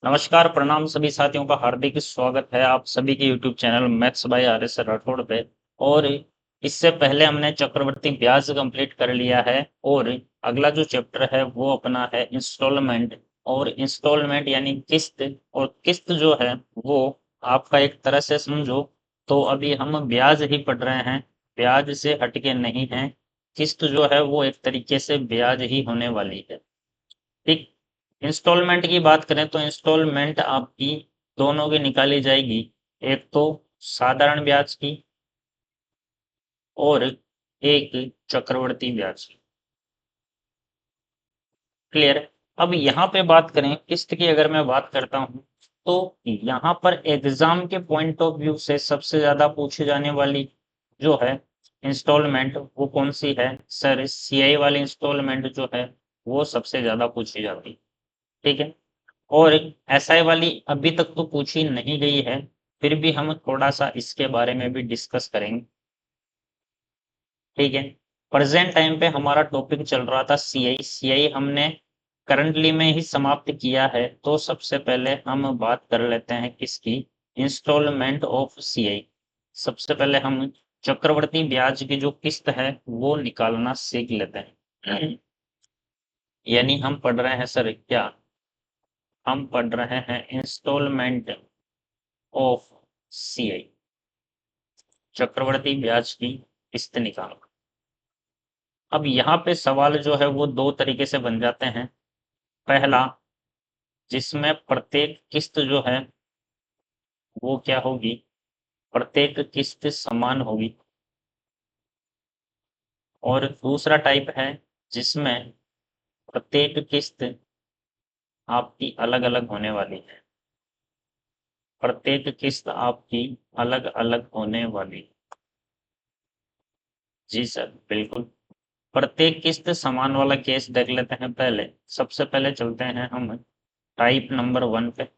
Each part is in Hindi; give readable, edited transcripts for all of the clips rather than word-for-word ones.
नमस्कार, प्रणाम सभी साथियों का हार्दिक स्वागत है आप सभी के YouTube channel maths by RS. Rathore पे। और इससे पहले हमने चक्रवृद्धि ब्याज कंप्लीट कर लिया है और अगला जो चैप्टर है वो अपना है इंस्टॉलमेंट। और इंस्टॉलमेंट यानी किस्त, और किस्त जो है वो आपका एक तरह से समझो तो अभी हम ब्याज ही पढ़ रहे हैं, ब्याज से हटके नहीं है। किस्त जो है वो एक तरीके से ब्याज ही होने वाली है। ठीक। इंस्टॉलमेंट की बात करें तो इंस्टॉलमेंट आपकी दोनों की निकाली जाएगी, एक तो साधारण ब्याज की और एक चक्रवृद्धि ब्याज की। क्लियर। अब यहाँ पे बात करें किस्त की, अगर मैं बात करता हूँ तो यहाँ पर एग्जाम के पॉइंट ऑफ व्यू से सबसे ज्यादा पूछी जाने वाली जो है इंस्टॉलमेंट वो कौन सी है? सर, सीआई वाली इंस्टॉलमेंट जो है वो सबसे ज्यादा पूछी जाती है। ठीक है। और एसआई वाली अभी तक तो पूछी नहीं गई है, फिर भी हम थोड़ा सा इसके बारे में भी डिस्कस करेंगे। ठीक है। प्रेजेंट टाइम पे हमारा टॉपिक चल रहा था सीआई। सीआई हमने करंटली में ही समाप्त किया है, तो सबसे पहले हम बात कर लेते हैं किसकी? Instalment of CI. सबसे पहले हम चक्रवृद्धि ब्याज की जो किस्त है वो निकालना सीख लेते हैं। यानी हम पढ़ रहे हैं सर क्या? हम पढ़ रहे हैं इंस्टॉलमेंट ऑफ सीआई, चक्रवृद्धि ब्याज की किस्त निकालो। अब यहाँ पे सवाल जो है वो दो तरीके से बन जाते हैं। पहला, जिसमें प्रत्येक किस्त जो है वो क्या होगी? प्रत्येक किस्त समान होगी। और दूसरा टाइप है जिसमें प्रत्येक किस्त आपकी अलग अलग होने वाली है। प्रत्येक किस्त आपकी अलग अलग होने वाली। जी सर, बिल्कुल। प्रत्येक किस्त समान वाला केस देख लेते हैं पहले। सबसे पहले चलते हैं हम टाइप नंबर 1 पे।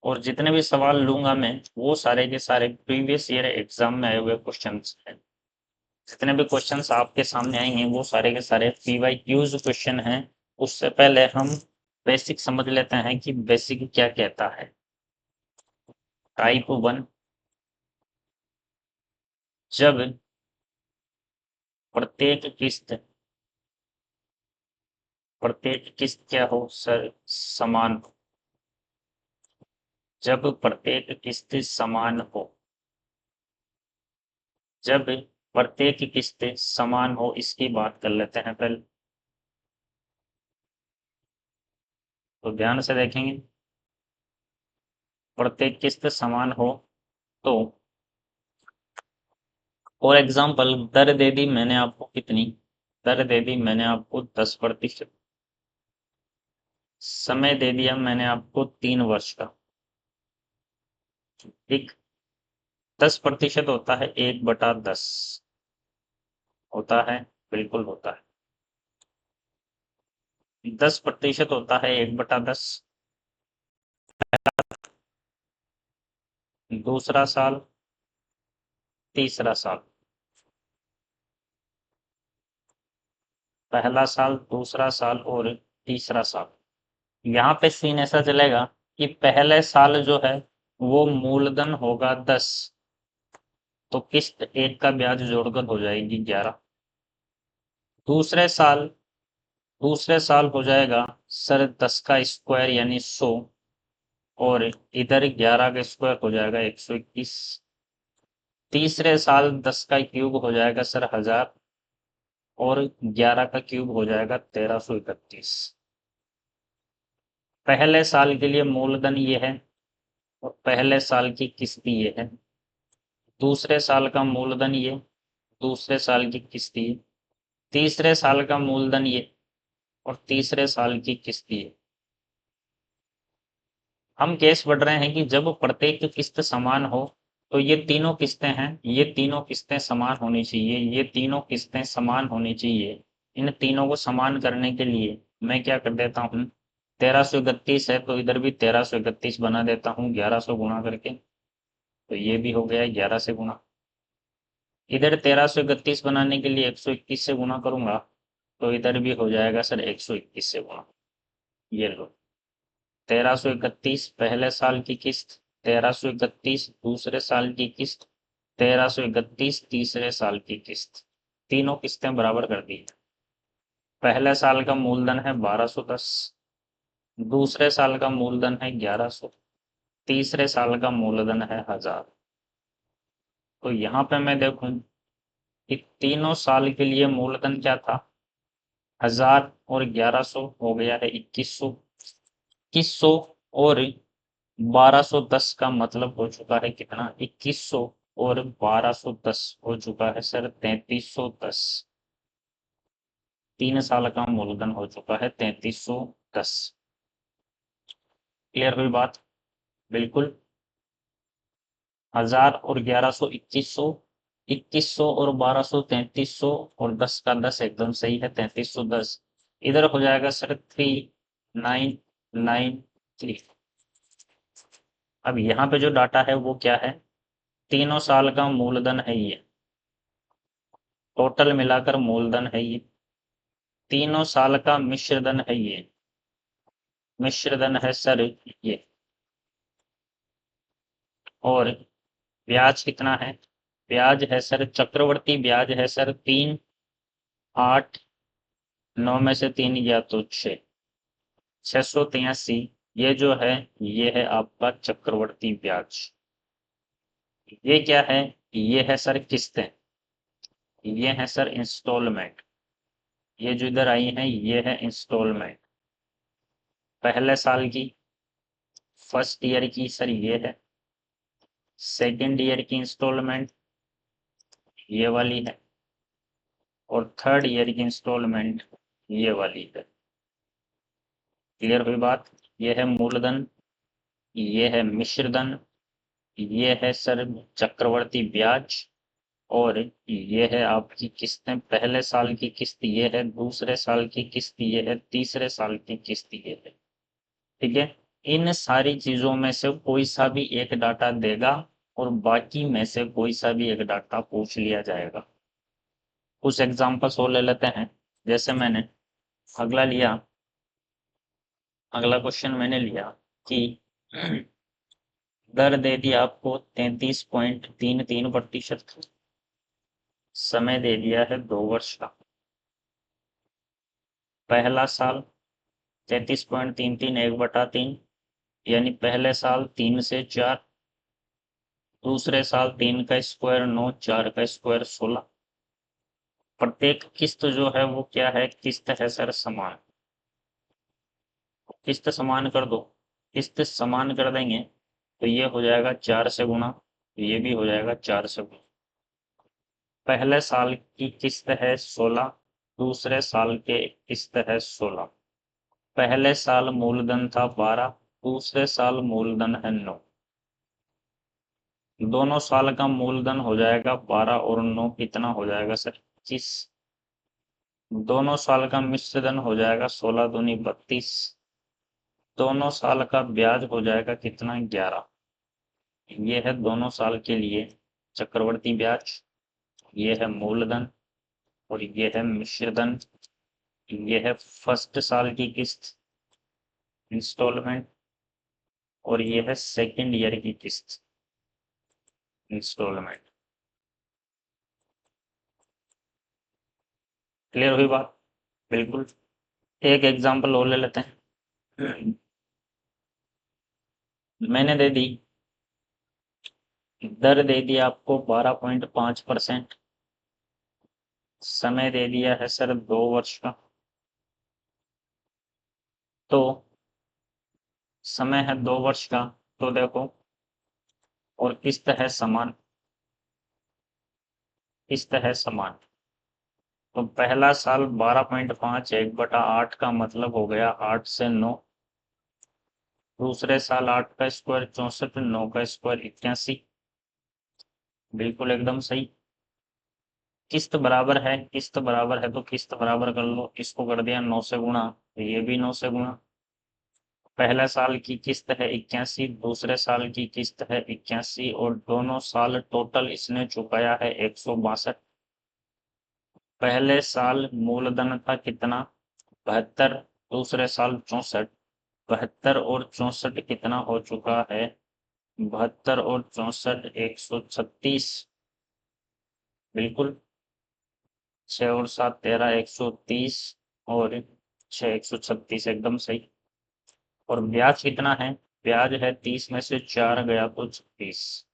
और जितने भी सवाल लूंगा मैं वो सारे के सारे प्रीवियस ईयर एग्जाम में आए हुए क्वेश्चंस हैं। जितने भी क्वेश्चंस आपके सामने आएंगे वो सारे के सारे पीवाईक्यूज क्वेश्चन हैं। उससे पहले हम बेसिक समझ लेते हैं कि बेसिक क्या कहता है। टाइप 1, जब प्रत्येक किस्त, प्रत्येक किस्त क्या हो सर? समान हो। जब प्रत्येक किस्त समान हो, जब प्रत्येक किस्त समान हो, इसकी बात कर लेते हैं पहले। तो ध्यान से देखेंगे, प्रत्येक किस्त समान हो तो फॉर एग्जाम्पल दर दे दी मैंने आपको कितनी? दर दे दी मैंने आपको 10%। समय दे दिया मैंने आपको 3 वर्ष का। ठीक। 10% होता है 1/10। होता है, बिल्कुल होता है। 10% होता है 1/10। दूसरा साल, तीसरा साल। पहला साल, दूसरा साल और तीसरा साल। यहाँ पे सीन ऐसा चलेगा कि पहले साल जो है वो मूलधन होगा 10, तो किस्त एक का ब्याज जोड़कर हो जाएगी 11। दूसरे साल, दूसरे साल हो जाएगा सर 10 का स्क्वायर यानी 100, और इधर 11 का स्क्वायर हो जाएगा 121। तीसरे साल 10 का क्यूब हो जाएगा सर 1000, और 11 का क्यूब हो जाएगा 1331। पहले साल के लिए मूलधन ये है और पहले साल की किस्त ये है। दूसरे साल का मूलधन ये, दूसरे साल की किस्त ये। तीसरे साल का मूलधन ये और तीसरे साल की किस्त ये। हम केस बढ़ रहे हैं कि जब प्रत्येक किस्त समान हो, तो ये तीनों किस्तें हैं, ये तीनों किस्तें समान होनी चाहिए, ये तीनों किस्तें समान होनी चाहिए। इन तीनों को समान करने के लिए मैं क्या कर देता हूँ? 1331 है तो इधर भी 1331 बना देता हूँ 1100 गुणा करके। तो ये भी हो गया 11 से गुणा। इधर 1331 बनाने के लिए 121 से गुणा करूंगा, तो इधर भी हो जाएगा सर 121 से गुणा। ये लो। 1331 पहले साल की किस्त, 1331 दूसरे साल की किस्त, 1331 तीसरे साल की किस्त। तीनों किस्तें बराबर कर दी। पहले साल का मूलधन है 1210, दूसरे साल का मूलधन है 1100, तीसरे साल का मूलधन है 1000। तो यहाँ पे मैं देखूं कि तीनों साल के लिए मूलधन क्या था, 1000 और 1100 हो गया है 2100। 2100 और 1210 का मतलब हो चुका है कितना, 2100 और 1210 हो चुका है सर 3310। 3 साल का मूलधन हो चुका है 3310। क्लियर हुई बात? बिल्कुल। 1000 और 1100 2100, 2100 और 1200 3300, और 10 का 10 एकदम सही है 3310। इधर हो जाएगा सर 3993। अब यहाँ पे जो डाटा है वो क्या है, तीनों साल का मूलधन है ये, टोटल मिलाकर मूलधन है ये, तीनों साल का मिश्रधन है ये, मिश्रधन है सर ये, और ब्याज कितना है, ब्याज है सर चक्रवर्ती ब्याज है सर 3, 8, 9 में से 3 गया तो 6, 683। ये जो है ये है आपका चक्रवर्ती ब्याज। ये क्या है, ये है सर किस्तें, ये है सर इंस्टॉलमेंट। ये जो इधर आई है ये है इंस्टॉलमेंट पहले साल की, फर्स्ट ईयर की सर ये है, सेकेंड ईयर की इंस्टॉलमेंट ये वाली है, और थर्ड ईयर की इंस्टॉलमेंट ये वाली है। क्लियर हुई बात? ये है मूलधन, ये है मिश्रधन, ये है सर चक्रवर्ती ब्याज, और ये है आपकी किस्तें, पहले साल की किस्त ये है, दूसरे साल की किस्त ये है, तीसरे साल की किस्त ये है। ठीक है, इन सारी चीजों में से कोई सा भी एक डाटा देगा और बाकी में से कोई सा भी एक डाटा पूछ लिया जाएगा। कुछ एग्जांपल्स और ले लेते हैं। जैसे मैंने अगला लिया, अगला क्वेश्चन मैंने लिया कि दर दे दिया आपको 33.33%, समय दे दिया है 2 वर्ष का। पहला साल 33.33 1/3, यानी पहले साल 3 से 4, दूसरे साल 3 का स्क्वायर 9, 4 का स्क्वायर 16। प्रत्येक किस्त जो है वो क्या है, किस्त है सर समान। किस्त समान कर दो, किस्त समान कर देंगे तो ये हो जाएगा 4 से गुणा, तो ये भी हो जाएगा 4 से गुणा। पहले साल की किस्त है 16, दूसरे साल के किस्त है 16। पहले साल मूलधन था 12, दूसरे साल मूलधन है 9। दोनों साल का मूलधन हो जाएगा 12 और 9 कितना हो जाएगा सर 25। दोनों साल का मिश्रधन हो जाएगा 16 दूनी 32। दोनों साल का ब्याज हो जाएगा कितना 11। ये है दोनों साल के लिए चक्रवर्ती ब्याज, ये है मूलधन, और ये है मिश्रधन। ये है फर्स्ट साल की किस्त इंस्टॉलमेंट, और ये है सेकेंड ईयर की किस्त इंस्टॉलमेंट। क्लियर हुई बात? बिल्कुल। एक एग्जांपल और ले लेते हैं। मैंने दे दी, दर दे दिया आपको 12.5%, समय दे दिया है सर 2 वर्ष का। तो समय है 2 वर्ष का, तो देखो, और किस्त है समान, किस्त है समान। तो पहला साल 12.5 1/8 का मतलब हो गया 8 से 9। दूसरे साल 8 का स्क्वायर 64, 9 का स्क्वायर 81। बिल्कुल एकदम सही। किस्त बराबर है, किस्त बराबर है तो किस्त बराबर कर लो, इसको कर दिया 9 से गुणा, तो ये भी 9 से गुणा। पहला साल की किस्त है 81, दूसरे साल की किस्त है 81, और दोनों साल टोटल इसने चुकाया है 162। पहले साल मूलधन था कितना, 72, दूसरे साल 64, 72 और 64 कितना हो चुका है? 72 और 64 136। बिल्कुल। 6 और 7 13 130 और 6 136 एकदम सही। और ब्याज कितना है? ब्याज है 30 में से 4 गया तो 26।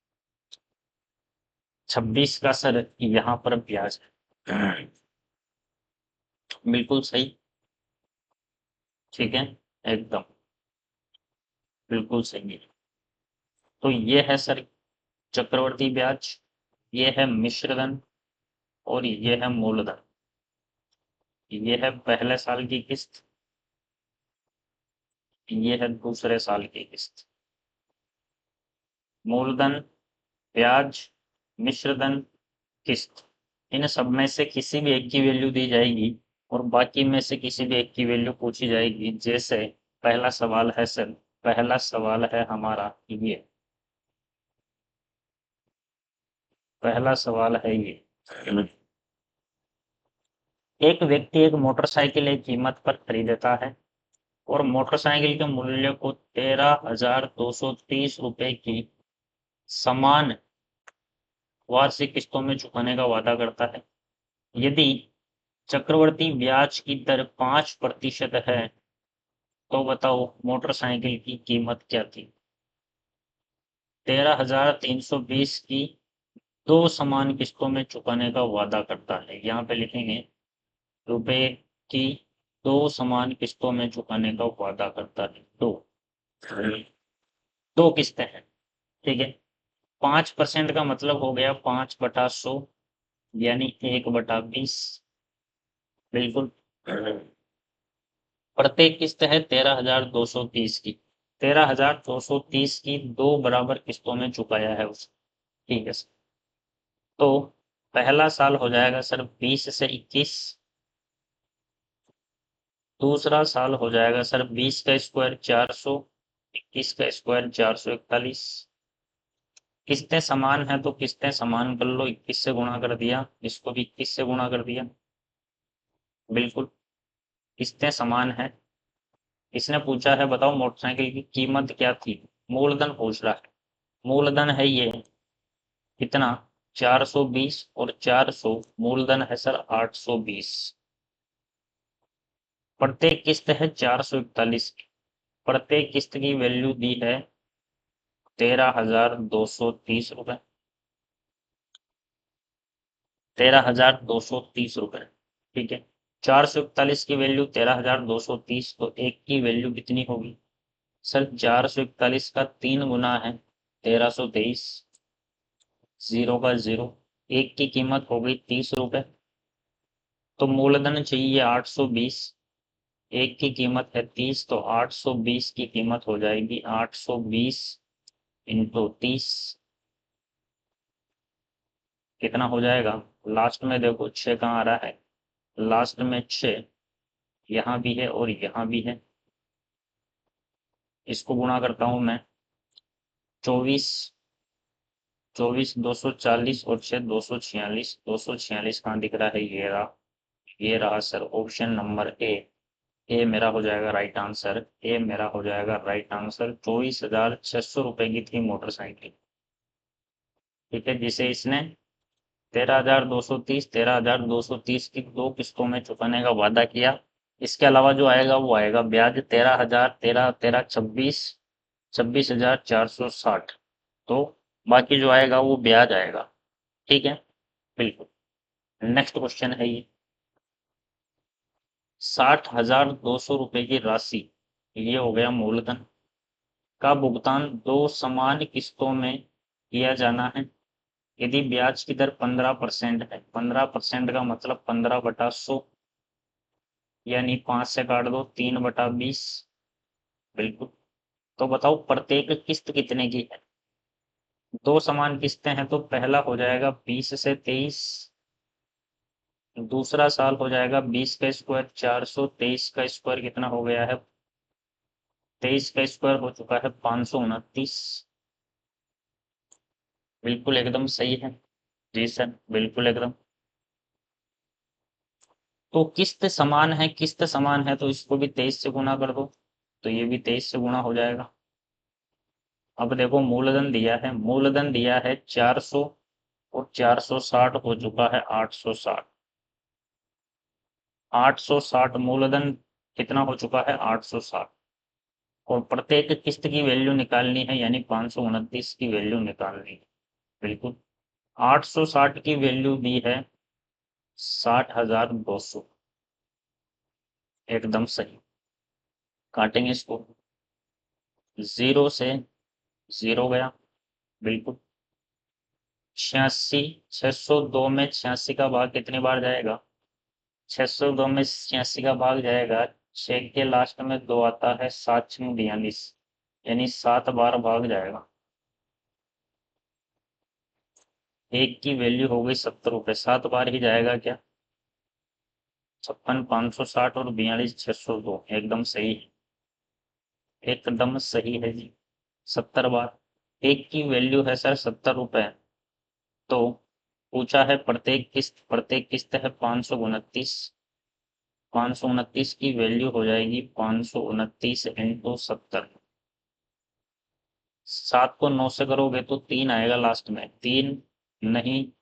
26 का सर यहाँ पर ब्याज है। बिल्कुल सही। ठीक है, एकदम बिल्कुल सही है। तो ये है सर चक्रवर्ती ब्याज, ये है मिश्रधन और ये है मूलधन। ये है पहले साल की किस्त, ये है दूसरे साल की किस्त। मूलधन, ब्याज, मिश्रधन, किस्त, इन सब में से किसी भी एक की वैल्यू दी जाएगी और बाकी में से किसी भी एक की वैल्यू पूछी जाएगी। जैसे पहला सवाल है सर, पहला सवाल है हमारा ये, पहला सवाल है ये। एक व्यक्ति एक मोटरसाइकिल एक कीमत पर खरीदता है और मोटरसाइकिल के मूल्य को 13,230 रुपए की समान वार्षिक किस्तों में चुकाने का वादा करता है। यदि चक्रवर्ती ब्याज की दर 5% है तो बताओ मोटरसाइकिल की कीमत क्या थी? 13,320 की दो समान किस्तों में चुकाने का वादा करता है। यहाँ पे लिखेंगे रुपए की दो समान किस्तों में चुकाने का वादा करता है। दो किस्तें हैं, ठीक है। 5% का मतलब हो गया 5/100, यानी 1/20। बिल्कुल। प्रत्येक किस्त है 13,230 की। 13,230 की दो बराबर किस्तों में चुकाया है उसे, ठीक है सर। तो पहला साल हो जाएगा सर 20 से 21, दूसरा साल हो जाएगा सर 20 का स्क्वायर 400, 21 का स्क्वायर 441। किस्तें समान है तो किस्तें समान कर लो, 21 से गुणा कर दिया, इसको भी 21 से गुणा कर दिया। बिल्कुल, किस्तें समान है। इसने पूछा है बताओ मोटरसाइकिल की कीमत क्या थी, मूलधन पूछ रहा है। मूलधन है ये कितना? 420 और 400 मूलधन है सर 820। प्रत्येक किस्त है 441 की। प्रत्येक किस्त की वैल्यू दी है 13,230 रुपए। 13,230 रुपए, ठीक है। 441 की वैल्यू 13,230, तो एक की वैल्यू कितनी होगी सर? 441 का 3 गुना है 1323, जीरो का जीरो। एक की कीमत हो गई 30 रुपए, तो मूलधन चाहिए 820। एक की कीमत है 30, तो 820 की कीमत हो जाएगी 820 इंटू 30। कितना हो जाएगा? लास्ट में देखो 6 कहाँ आ रहा है? लास्ट में 6 यहाँ भी है और यहाँ भी है। इसको गुणा करता हूं मैं, 24, 24 240 और 6 246। 246 कहाँ दिख रहा है? ये रहा, ये रहा सर ऑप्शन नंबर ए। ए मेरा हो जाएगा राइट आंसर, ए मेरा हो जाएगा राइट आंसर। 24,600 रुपए की थी मोटरसाइकिल, ठीक है, जिसे इसने 13,230, 13,230 की दो किस्तों में चुकाने का वादा किया। इसके अलावा जो आएगा वो आएगा ब्याज 13,000, 13 13 26, 26,460। तो बाकी जो आएगा वो ब्याज आएगा, ठीक है। बिल्कुल। नेक्स्ट क्वेश्चन है ये, 60,200 रुपए की राशि, ये हो गया मूलधन, का भुगतान दो समान किस्तों में किया जाना है। यदि ब्याज की दर 15% है, 15% का मतलब 15/100, यानी 5 से काट दो 3/20। बिल्कुल। तो बताओ प्रत्येक किस्त कितने की है? दो समान किस्तें हैं तो पहला हो जाएगा 20 से 23, दूसरा साल हो जाएगा 20 का स्क्वायर 400, 23 का स्क्वायर कितना हो गया है? 23 का स्क्वायर हो चुका है 529। बिल्कुल एकदम सही है जी सर, बिल्कुल एकदम। तो किस्त समान है, किस्त समान है तो इसको भी 23 से गुना कर दो। तो ये भी 23 से गुणा हो जाएगा। अब देखो मूलधन दिया है, मूलधन दिया है 400 और 460 हो चुका है 860। 860 मूलधन कितना हो चुका है 860, और प्रत्येक किस्त की वैल्यू निकालनी है, यानी 529 की वैल्यू निकालनी है। बिल्कुल 860 की वैल्यू दी है 60,200, एकदम सही। काटेंगे इसको, 0 से 0 गया, बिल्कुल। 86, 602 में 86 का भाग कितनी बार जाएगा? 602 में 86 का भाग जाएगा, 6 के लास्ट में 2 आता है, 7 6 42, यानी 7 बार भाग जाएगा। एक की वैल्यू हो गई 70 रुपये, 7 बार ही जाएगा क्या? 56,560 और 42,602, एकदम सही है, एकदम सही है जी। 70 बार, एक की वैल्यू है सर 70 रुपये, तो पूछा है प्रत्येक किस्त है 529। 529 की वैल्यू हो जाएगी 529 इंटू 70। 7 को 9 से करोगे तो 3 आएगा लास्ट में, 3 नहीं,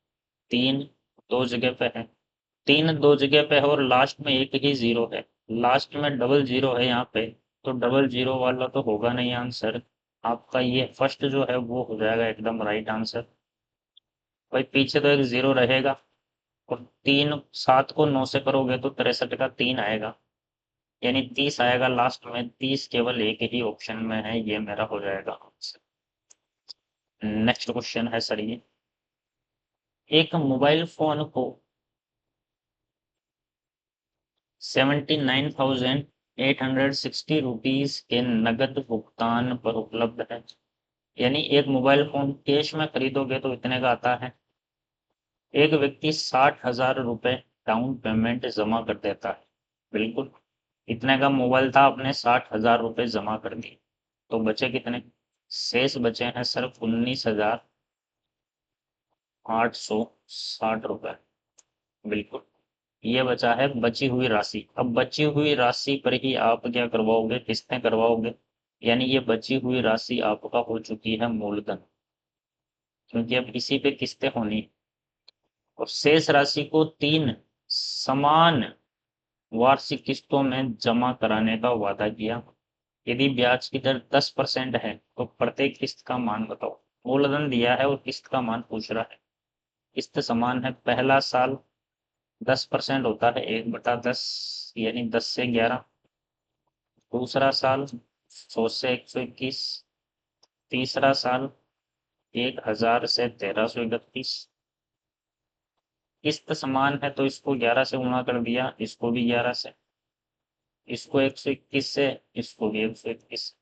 3 दो जगह पे है, 3 दो जगह पे है और लास्ट में एक ही जीरो है, लास्ट में डबल जीरो है यहाँ पे, तो डबल जीरो वाला तो होगा नहीं आंसर। आपका ये फर्स्ट जो है वो हो जाएगा एकदम राइट आंसर। भाई पीछे तो एक जीरो रहेगा, और 3 7 को 9 से करोगे तो 63 का 3 आएगा, यानी 30 आएगा लास्ट में, 30 केवल एक ही ऑप्शन में है, ये मेरा हो जाएगा आंसर। नेक्स्ट क्वेश्चन है सर ये, एक मोबाइल फोन को 79,860 रुपीज के नगद भुगतान पर उपलब्ध है, यानी एक मोबाइल फोन कैश में खरीदोगे तो इतने का आता है। एक व्यक्ति 60,000 रुपए डाउन पेमेंट जमा कर देता है, बिल्कुल इतने का मोबाइल था, आपने 60,000 रुपए जमा कर दिए, तो बचे कितने? शेष बचे हैं सिर्फ 19,860 रुपए, बिल्कुल ये बचा है बची हुई राशि। अब बची हुई राशि पर ही आप क्या करवाओगे? किस्तें करवाओगे, यानी ये बची हुई राशि आपका हो चुकी है मूलधन, क्योंकि अब इसी पे किस्तें होनी। और शेष राशि को 3 समान वार्षिक किस्तों में जमा कराने का वादा किया। यदि ब्याज की दर 10% है तो प्रत्येक किस्त का मान बताओ। मूलधन दिया है और किस्त का मान पूछ रहा है। किस्त समान है, पहला साल 10% होता है, 1/10, यानी 10 से 11। दूसरा साल 100 से 121। तीसरा साल 1000 से 1331। किस्त समान है तो इसको 11 से गुणा कर दिया, इसको भी 11 से, इसको 121 से, इसको भी 121।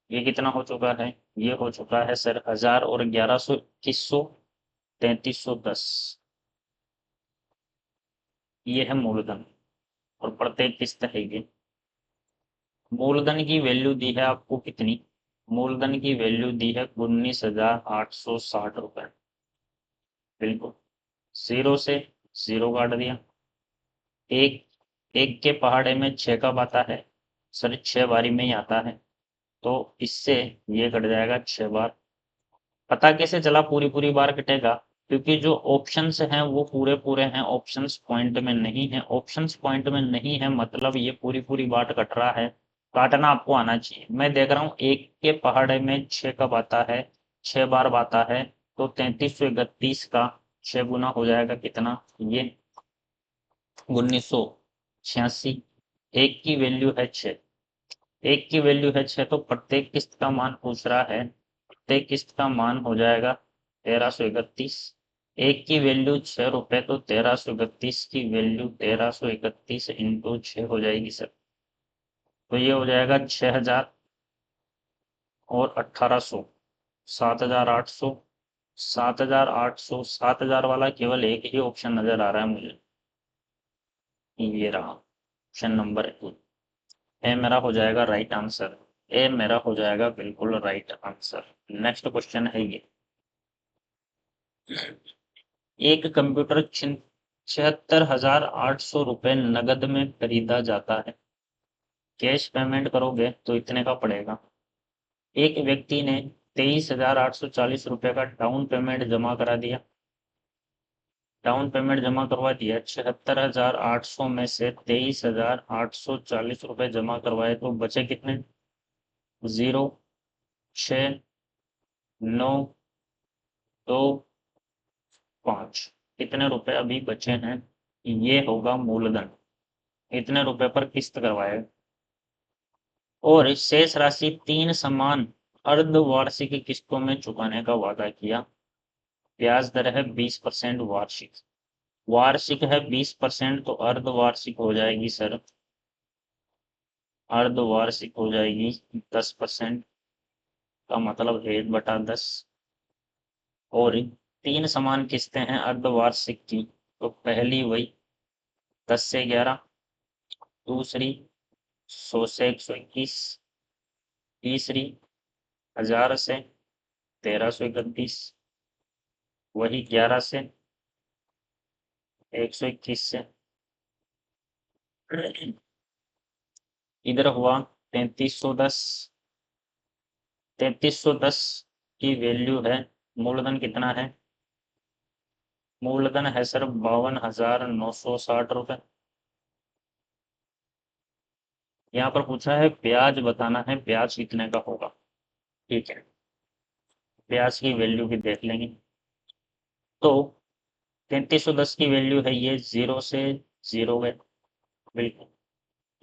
ये कितना हो चुका है? ये हो चुका है सर 1000 और 1100, 2100, 3310। ये है मूलधन, और प्रत्येक किस्त है ये। मूलधन की वैल्यू दी है आपको कितनी? मूलधन की वैल्यू दी है 19,860 रुपए, बिल्कुल। 0 से 0 काट दिया। एक एक के पहाड़े में 6 कब आता है? सर 6 बारी में ही आता है, तो इससे ये कट जाएगा 6 बार। पता कैसे चला पूरी पूरी बार कटेगा? क्योंकि जो ऑप्शंस हैं वो पूरे पूरे हैं, ऑप्शंस पॉइंट में नहीं है। ऑप्शंस पॉइंट में नहीं है मतलब ये पूरी पूरी बार कट रहा है। काटना आपको आना चाहिए। मैं देख रहा हूँ एक के पहाड़े में 6 कब आता है, 6 बार आता है, तो 3331 का 6 गुना हो जाएगा कितना? ये 1986। एक की वैल्यू है 6, एक की वैल्यू है 6, तो प्रत्येक किस्त का मान पूछ रहा है, प्रत्येक किस्त का मान हो जाएगा 1331। एक की वैल्यू 6 रुपए, तो 1331 की वैल्यू 1331 इंटू 6 हो जाएगी सर, तो ये हो जाएगा 6000 और 1800, 7800। 7800, 7000 वाला केवल एक ही ऑप्शन नजर आ रहा है मुझे, ये रहा ऑप्शन नंबर 2। ए मेरा हो जाएगा राइट आंसर, ए मेरा हो जाएगा बिल्कुल राइट आंसर। नेक्स्ट क्वेश्चन है ये, एक कंप्यूटर 76,800 रुपए नगद में खरीदा जाता है, कैश पेमेंट करोगे तो इतने का पड़ेगा। एक व्यक्ति ने 23,840 रुपये का डाउन पेमेंट जमा करा दिया। डाउन पेमेंट जमा करवा दिया, 76,800 में से 23,840 रुपये जमा करवाए तो बचे कितने? 0, 6, 9, 2, 5। कितने रुपए अभी बचे हैं? ये होगा मूलधन। इतने रुपए पर किस्त करवाए और इस शेष राशि 3 समान अर्धवार्षिक किस्तों में चुकाने का वादा किया। ब्याज दर है 20% वार्षिक। वार्षिक है 20% तो अर्धवार्षिक हो जाएगी सर, अर्धवार्षिक हो जाएगी 10%, का मतलब 1/10। और 3 समान किस्तें हैं अर्धवार्षिक की, तो पहली वही 10 से 11, दूसरी 100 से 121, तीसरी 1000 से 1331, वही 11 से 121 से। इधर हुआ 3310। 3310 की वैल्यू है, मूलधन कितना है? मूलधन है सर 52,960 रुपये। यहाँ पर पूछा है ब्याज बताना है, ब्याज कितने का होगा। ठीक है, ब्याज की वैल्यू भी देख लेंगे। तो 3310 की वैल्यू है ये 0 से 0 है, बिल्कुल।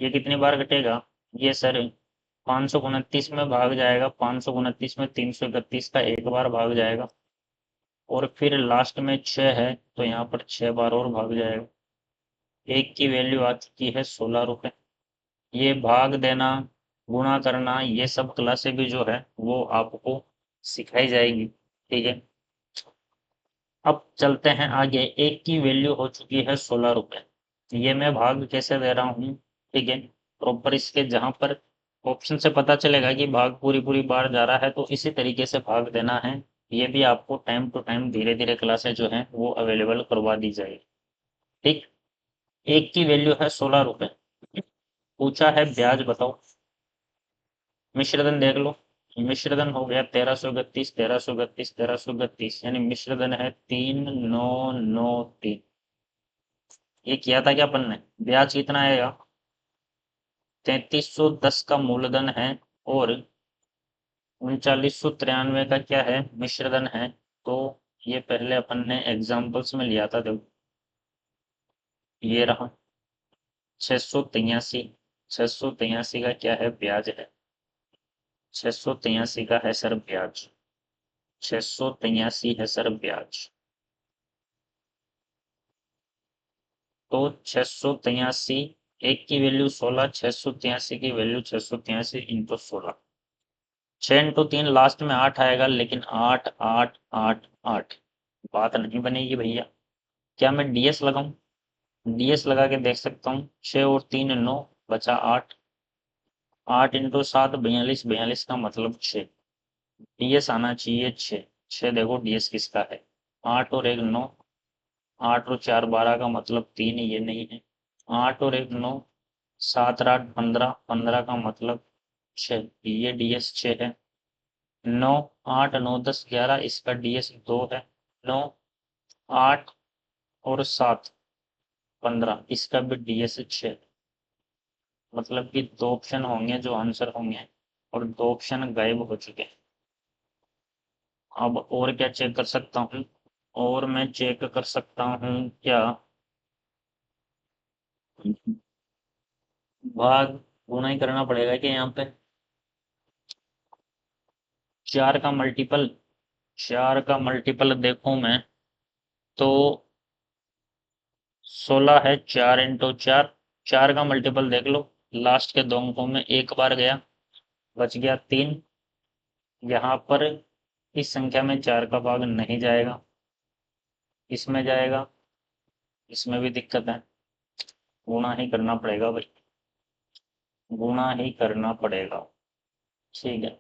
ये कितनी बार घटेगा? ये सर 529 में भाग जाएगा, 529 में 331 का एक बार भाग जाएगा और फिर लास्ट में 6 है तो यहाँ पर 6 बार और भाग जाएगा। एक की वैल्यू आ चुकी है 16 रुपये। ये भाग देना, गुणा करना, ये सब क्लासे भी जो है वो आपको सिखाई जाएगी। ठीक है, अब चलते हैं आगे। एक की वैल्यू हो चुकी है 16 रुपये। ये मैं भाग कैसे दे रहा हूँ? ठीक है, प्रॉपर इसके जहां पर ऑप्शन से पता चलेगा कि भाग पूरी पूरी बार जा रहा है तो इसी तरीके से भाग देना है। ये भी आपको टाइम टू टाइम धीरे धीरे क्लासेस जो हैं वो अवेलेबल करवा दी जाएगी। ठीक, एक की वैल्यू है 16 रुपये। पूछा है ब्याज बताओ। मिश्रधन देख लो, मिश्रधन हो गया 1331, 1331, 1331, यानी मिश्रधन है 3993। ये किया था क्या अपन ने? ब्याज कितना आएगा? 3310 का मूलधन है और 3993 का क्या है? मिश्रधन है। तो ये पहले अपन ने एग्जाम्पल्स में लिया था, देखो ये रहा 683। 683 का क्या है? ब्याज है। 683 का है सर ब्याज। 683 है सर ब्याज। तो 683, एक की वैल्यू 16, 683 की वैल्यू 683 इंटू 16। 6 इंटू 3 लास्ट में 8 आएगा, लेकिन 8 8 8 8 बात नहीं बनेगी भैया। क्या मैं डीएस लगाऊं? डीएस लगा के देख सकता हूँ। 6 और 3 9, बचा 8। 8 इंटू 7 42, 42 का मतलब 6। डीएस आना चाहिए 6। 6 देखो डीएस किसका है? 8 और 1 9, 8 और 4 12 का मतलब 3, ये नहीं है। 8 और 1 9, 7 और 8 15, 15 का मतलब 6, ये डीएस 6 है। 9 8 9 10 11, इसका डीएस 2 है। 9 8 और 7 15, इसका भी डीएस 6। मतलब कि 2 ऑप्शन होंगे जो आंसर होंगे और 2 ऑप्शन गायब हो चुके हैं। अब और क्या चेक कर सकता हूँ? और मैं चेक कर सकता हूँ क्या? भाग गुणा ही करना पड़ेगा कि यहाँ पे 4 का मल्टीपल? 4 का मल्टीपल देखूं मैं तो 16 है। 4 इंटू 4, 4 का मल्टीपल देख लो, लास्ट के 2 अंकों में एक बार गया, बच गया 3। यहाँ पर इस संख्या में 4 का भाग नहीं जाएगा, इसमें जाएगा, इसमें भी दिक्कत है। गुणा ही करना पड़ेगा भाई, गुणा ही करना पड़ेगा। ठीक है,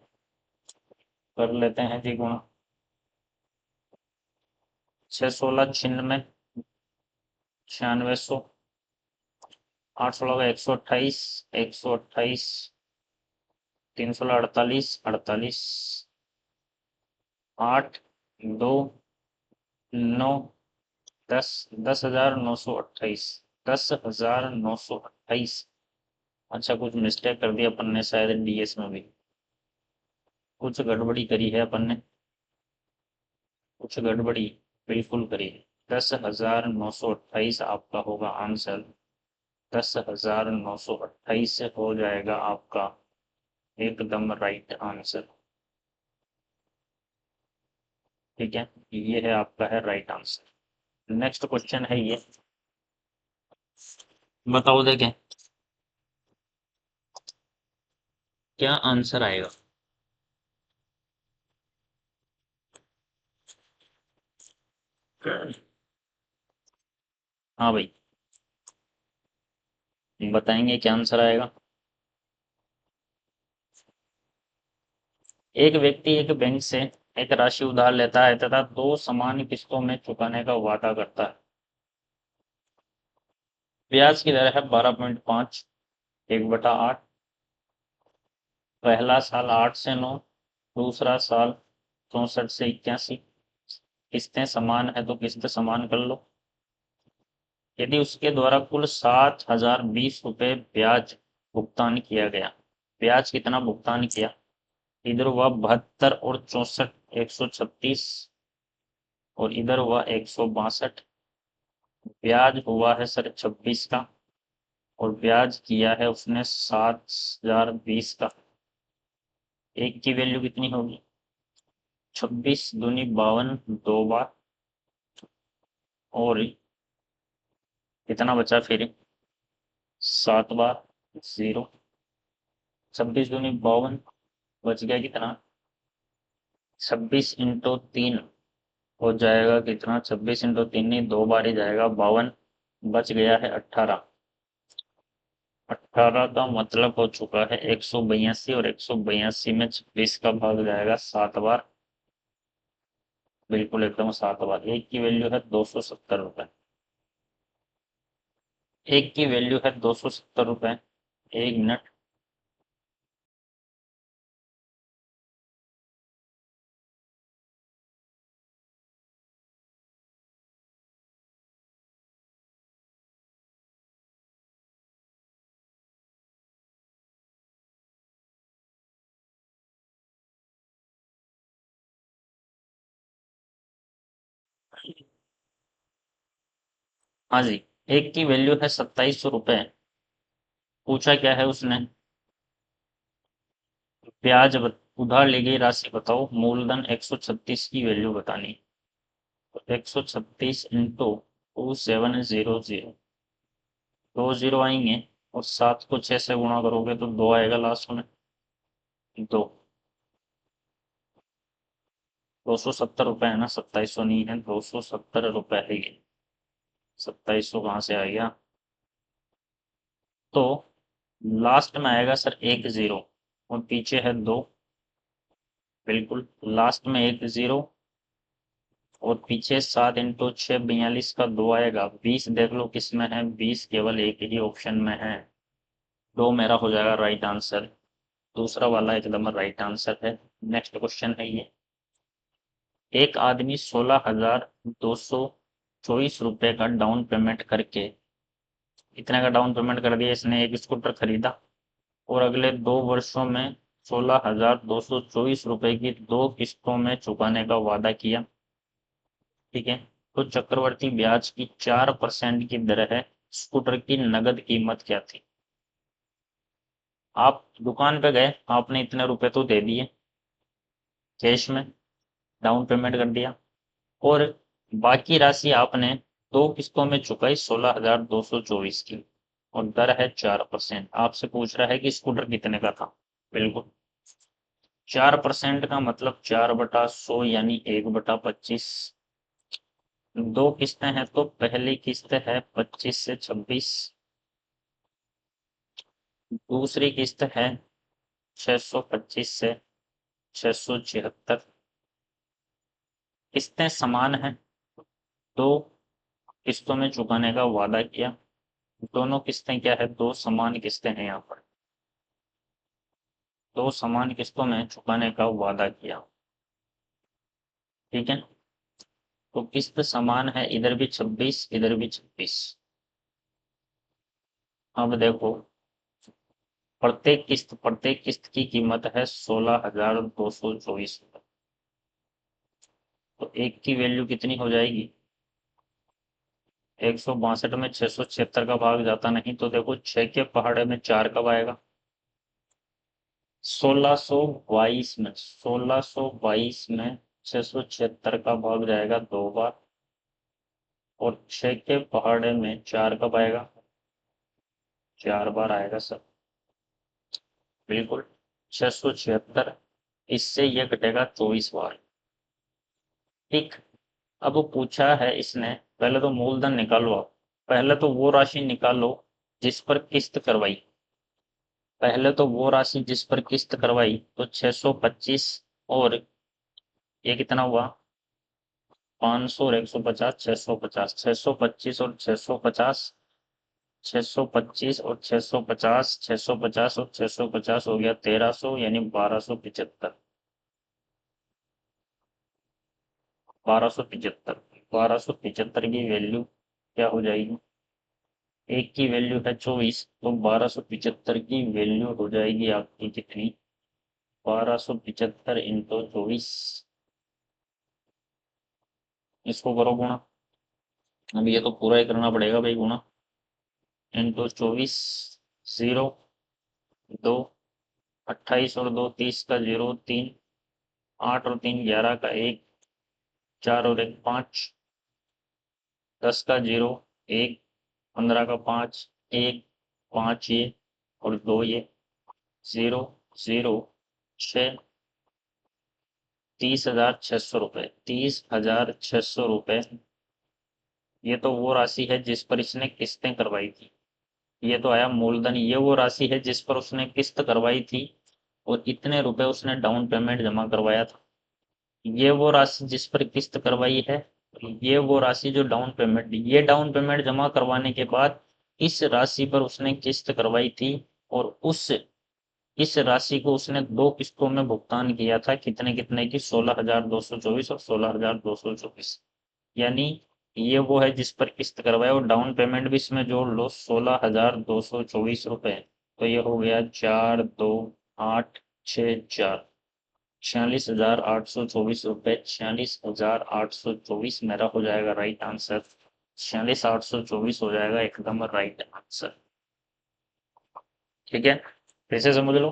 कर लेते हैं जी गुणा। 6 16 96, 9600, 8 16 का 128, 128, 3 16 48, 48, 8 2 9 10, 10,928, 10,928। अच्छा, कुछ मिस्टेक कर दिया अपन ने शायद डीएस में भी कुछ गड़बड़ी करी है अपन ने, कुछ गड़बड़ी बिल्कुल करी है। 10,928 आपका होगा आंसर। 10,928 हो जाएगा आपका एकदम राइट आंसर। ठीक है, ये है आपका है राइट आंसर। नेक्स्ट क्वेश्चन है ये, बताओ देखें क्या आंसर आएगा। हाँ भाई, बताएंगे क्या आंसर आएगा। एक व्यक्ति एक बैंक से एक राशि उधार लेता है तथा दो समान किस्तों में चुकाने का वादा करता है। ब्याज की दर है 12.5, 1/8। पहला साल 8 से 9, दूसरा साल 64 से 81। किस्तें समान है तो किस्त समान कर लो। यदि उसके द्वारा कुल 7,020 रुपये ब्याज भुगतान किया गया, ब्याज कितना भुगतान किया। इधर हुआ 72 और 64, 136, और इधर हुआ 162। ब्याज हुआ है सर 26 का, और ब्याज किया है उसने 7,020 का। एक की वैल्यू कितनी होगी, 26 दूनी 52, 2 बार, और कितना बचा फिर, 7 बार, 0। 26 दूनी 52, बच गया कितना, 26 × 3 हो जाएगा कितना, 26 × 3 नहीं, 2 बार ही जाएगा, 52, बच गया है 18। 18 का मतलब हो चुका है 182, और 182 में 26 का भाग जाएगा 7 बार, बिल्कुल एकदम 7 बार। एक की वैल्यू है 270 रुपए, एक की वैल्यू है 270 रुपए। 1 मिनट। हाँ जी, एक की वैल्यू है 2700 रुपए। पूछा क्या है उसने, उधार ली गई राशि बताओ, मूलधन 136 की वैल्यू बतानी। तो 136 इंटू 2700, 2 0 आएंगे, और 7 को 6 से गुणा करोगे तो 2 आएगा लास्ट में, 2। 270 रुपए है ना, 2700 नहीं है, 270 रुपए है ये। 2700 कहाँ से आ गया, तो लास्ट में आएगा सर 1 0, और पीछे है 2, बिल्कुल लास्ट में 1 0, और पीछे 7 × 6 42 का 2 आएगा। 20 देख लो किस में है, 20 केवल एक ही ऑप्शन में है, 2 मेरा हो जाएगा राइट आंसर। दूसरा वाला एकदम राइट आंसर है। नेक्स्ट क्वेश्चन है ये, एक आदमी 16,224 का डाउन पेमेंट करके, इतने का डाउन पेमेंट कर दिया इसने, एक स्कूटर खरीदा, और अगले 2 वर्षों में 16,224 रुपए की 2 किस्तों में चुकाने का वादा किया। ठीक है, तो चक्रवर्ती ब्याज की 4% की दर है, स्कूटर की नगद कीमत क्या थी। आप दुकान पे गए, आपने इतने रुपए तो दे दिए कैश में, डाउन पेमेंट कर दिया, और बाकी राशि आपने 2 किस्तों में चुकाई 16,224 की, और दर है 4%। आपसे पूछ रहा है कि स्कूटर कितने का था। बिल्कुल, 4% का मतलब 4/100 यानी 1/25। 2 किस्तें हैं तो पहली किस्त है 25 से 26, दूसरी किस्त है 625 से 676। किस्तें समान हैं, 2 किस्तों में चुकाने का वादा किया, दोनों किस्तें क्या है, दो समान किस्तें हैं यहाँ पर, दो समान किस्तों में चुकाने का वादा किया। ठीक है, तो किस्त समान है, इधर भी 26 इधर भी 26। अब देखो प्रत्येक किस्त की कीमत है 16,224 रुपये। तो एक की वैल्यू कितनी हो जाएगी, 162 में 676 का भाग जाता नहीं, तो देखो 6 के पहाड़े में 4 कब आएगा, 1622 में 676 का भाग जाएगा 2 बार, और 6 के पहाड़े में 4 कब आएगा, 4 बार आएगा सर। बिल्कुल 676, इससे ये कटेगा 24 बार। ठीक, अब पूछा है इसने, पहले तो मूलधन निकालो आप, पहले तो वो राशि निकालो जिस पर किस्त करवाई, पहले तो वो राशि जिस पर किस्त करवाई, तो 625 और ये कितना हुआ 500 और 150, 650, 625 और 650, 625 और 650, 650 और 650 हो गया 1300, यानी 1275, 1275, 1275 की वैल्यू क्या हो जाएगी, एक की वैल्यू है 24, तो 1275 की वैल्यू हो जाएगी आपकी कितनी, 1275 इंटू 24, इसको करो गुणा, अब ये तो पूरा ही करना पड़ेगा भाई गुणा, इंटू 24, 0 2, 28 और 2 30 का 0 3, 8 और 3 11 का 1, 4 और 1 5, 10 का 0 1, 15 का 5 1, 5 ये और 2 ये, 0 0 6, 30,600 रुपये, 30,600 रुपये। ये तो वो राशि है जिस पर इसने किस्तें करवाई थी, ये तो आया मूलधन, ये वो राशि है जिस पर उसने किस्त करवाई थी और इतने रुपए उसने डाउन पेमेंट जमा करवाया था। ये वो राशि जिस पर किस्त करवाई है, ये वो राशि जो डाउन पेमेंट, ये डाउन पेमेंट जमा करवाने के बाद इस राशि पर उसने किस्त करवाई थी, और इस राशि को उसने दो किस्तों में भुगतान किया था, कितने कितने की, 16,224 और 16,224, यानी ये वो है जिस पर किस्त करवाए, और डाउन पेमेंट भी इसमें जोड़ लो 16,224 रुपए, तो ये हो गया 42864, 46,824 रुपये, 46,824 मेरा हो जाएगा राइट आंसर, 46,824 हो जाएगा एकदम राइट आंसर। ठीक है, फिर से समझ लो,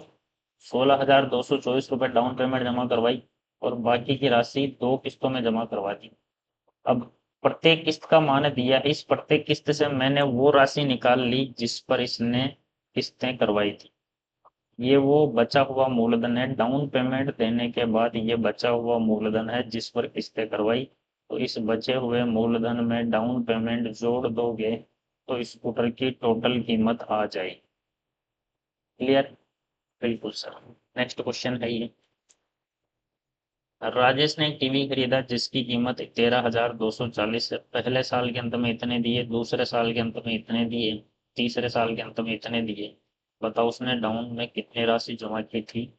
16,224 रुपये डाउन पेमेंट जमा करवाई और बाकी की राशि दो किस्तों में जमा करवा दी। अब प्रत्येक किस्त का मान दिया है, इस प्रत्येक किस्त से मैंने वो राशि निकाल ली जिस पर इसने किस्तें करवाई थी, ये वो बचा हुआ मूलधन है, डाउन पेमेंट देने के बाद ये बचा हुआ मूलधन है जिस पर किस्तें करवाई, तो इस बचे हुए मूलधन में डाउन पेमेंट जोड़ दोगे तो स्कूटर की टोटल कीमत आ जाएगी। क्लियर, बिल्कुल सर। नेक्स्ट क्वेश्चन है ये, राजेश ने एक टीवी खरीदा जिसकी कीमत 13,240 है, पहले साल के अंत में इतने दिए, दूसरे साल के अंत में इतने दिए, तीसरे साल के अंत में इतने दिए, बताओ उसने डाउन में कितनी राशि जमा की थी।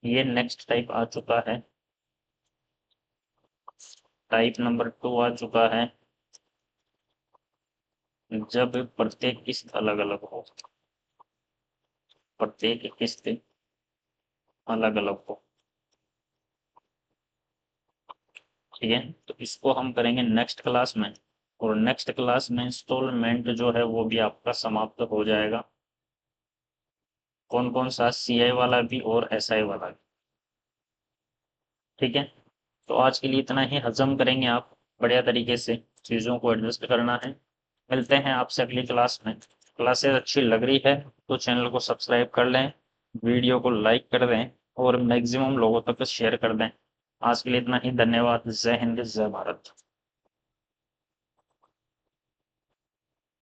ये नेक्स्ट टाइप आ चुका है, टाइप नंबर 2 आ चुका है, जब प्रत्येक किस्त अलग अलग हो, प्रत्येक किस्त अलग अलग हो। ठीक है, तो इसको हम करेंगे नेक्स्ट क्लास में, और नेक्स्ट क्लास में इंस्टॉलमेंट जो है वो भी आपका समाप्त हो जाएगा, कौन कौन सा, सीआई वाला भी और एसआई वाला भी। ठीक है, तो आज के लिए इतना ही, हजम करेंगे आप बढ़िया तरीके से, चीज़ों को एडजस्ट करना है। मिलते हैं आपसे अगली क्लास में, क्लासेस अच्छी लग रही है तो चैनल को सब्सक्राइब कर लें, वीडियो को लाइक कर दें और मैक्सिमम लोगों तक शेयर कर दें। आज के लिए इतना ही, धन्यवाद, जय हिंद जय भारत।